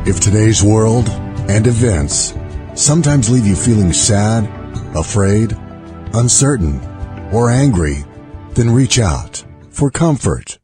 If today's world and events sometimes leave you feeling sad, afraid, uncertain, or angry, then reach out for comfort.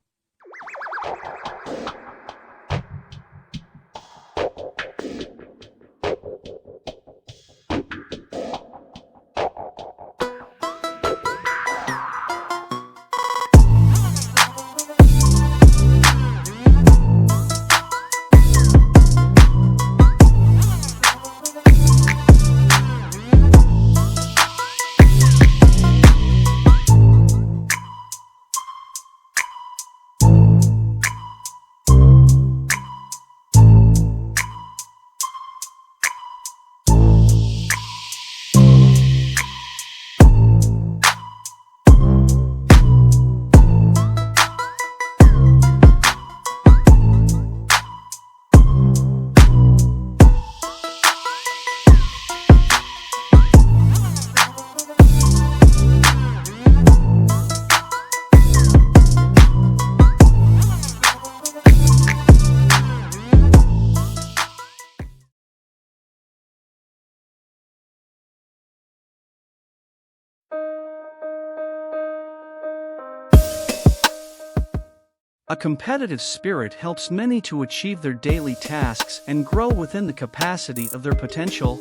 A competitive spirit helps many to achieve their daily tasks and grow within the capacity of their potential.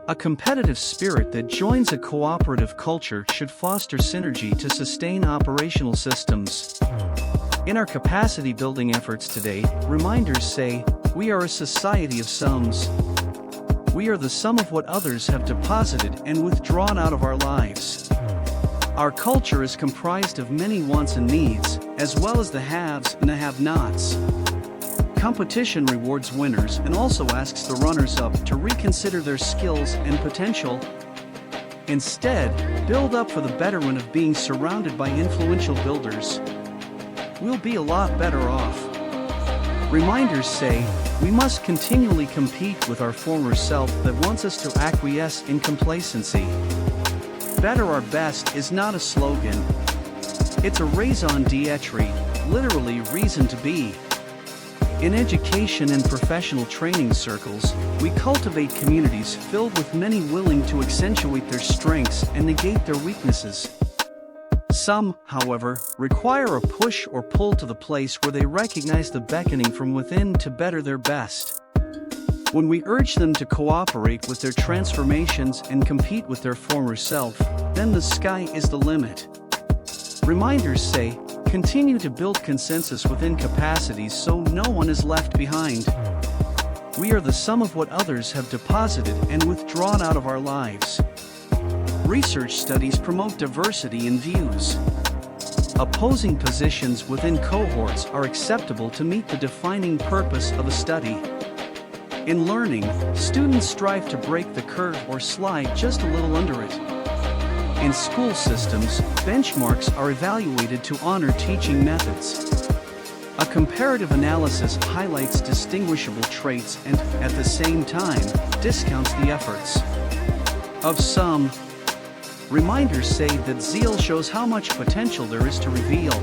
A competitive spirit that joins a cooperative culture should foster synergy to sustain operational systems. In our capacity building efforts today, reminders say, we are a society of sums. We are the sum of what others have deposited and withdrawn out of our lives. Our culture is comprised of many wants and needs, as well as the haves and the have-nots. Competition rewards winners and also asks the runners-up to reconsider their skills and potential. Instead, build up for the betterment of being surrounded by influential builders. We'll be a lot better off. Reminders say, we must continually compete with our former self that wants us to acquiesce in complacency. Better or best is not a slogan. It's a raison d'etre, literally reason to be. In education and professional training circles, we cultivate communities filled with many willing to accentuate their strengths and negate their weaknesses. Some, however, require a push or pull to the place where they recognize the beckoning from within to better their best. When we urge them to cooperate with their transformations and compete with their former self, then the sky is the limit. Reminders say, continue to build consensus within capacities so no one is left behind. We are the sum of what others have deposited and withdrawn out of our lives. Research studies promote diversity in views. Opposing positions within cohorts are acceptable to meet the defining purpose of a study. In learning, students strive to break the curve or slide just a little under it. In school systems, benchmarks are evaluated to honor teaching methods. A comparative analysis highlights distinguishable traits and, at the same time, discounts the efforts of some. Reminders say that zeal shows how much potential there is to reveal.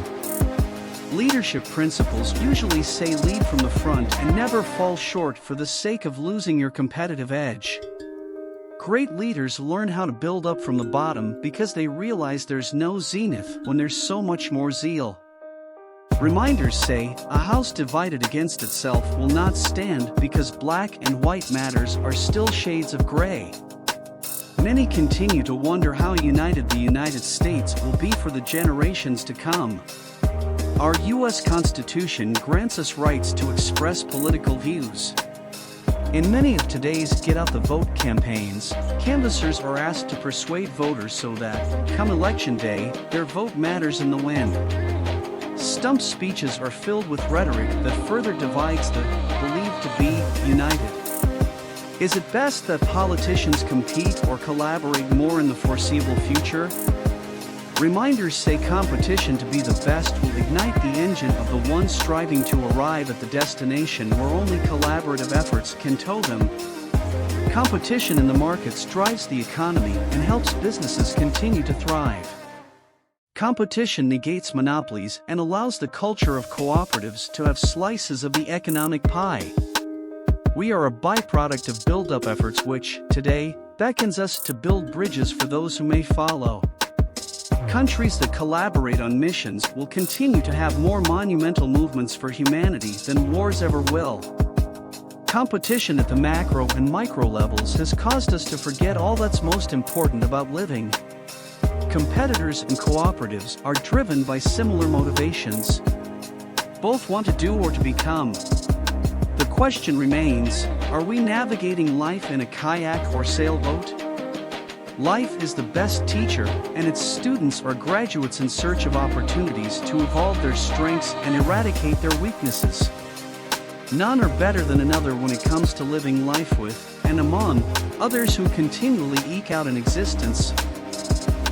Leadership principles usually say lead from the front and never fall short for the sake of losing your competitive edge. Great leaders learn how to build up from the bottom because they realize there's no zenith when there's so much more zeal. Reminders say, a house divided against itself will not stand because black and white matters are still shades of gray. Many continue to wonder how united the United States will be for the generations to come. Our U.S. Constitution grants us rights to express political views. In many of today's Get Out the Vote campaigns, canvassers are asked to persuade voters so that, come election day, their vote matters in the win. Stump speeches are filled with rhetoric that further divides the believed to be united. Is it best that politicians compete or collaborate more in the foreseeable future? Reminders say competition to be the best will ignite the engine of the one striving to arrive at the destination where only collaborative efforts can tow them. Competition in the markets drives the economy and helps businesses continue to thrive. Competition negates monopolies and allows the culture of cooperatives to have slices of the economic pie. We are a byproduct of build-up efforts which, today, beckons us to build bridges for those who may follow. Countries that collaborate on missions will continue to have more monumental movements for humanity than wars ever will. Competition at the macro and micro levels has caused us to forget all that's most important about living. Competitors and cooperatives are driven by similar motivations. Both want to do or to become. The question remains, are we navigating life in a kayak or sailboat? Life is the best teacher, and its students are graduates in search of opportunities to evolve their strengths and eradicate their weaknesses. None are better than another when it comes to living life with, and among, others who continually eke out an existence.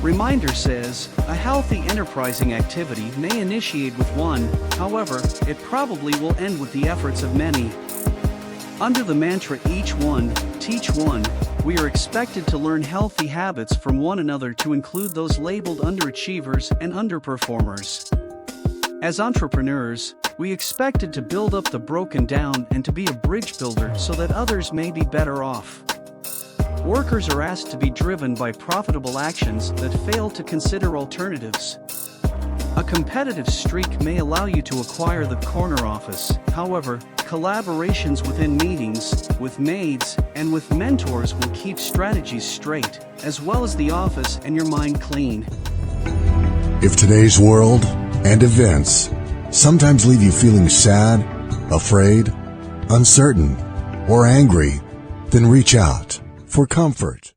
Reminder says, a healthy enterprising activity may initiate with one, however, it probably will end with the efforts of many. Under the mantra each one, teach one, we are expected to learn healthy habits from one another to include those labeled underachievers and underperformers. As entrepreneurs, we expected to build up the broken down and to be a bridge builder so that others may be better off. Workers are asked to be driven by profitable actions that fail to consider alternatives. A competitive streak may allow you to acquire the corner office, however, collaborations within meetings, with maids, and with mentors will keep strategies straight, as well as the office and your mind clean. If today's world and events sometimes leave you feeling sad, afraid, uncertain, or angry, then reach out for comfort.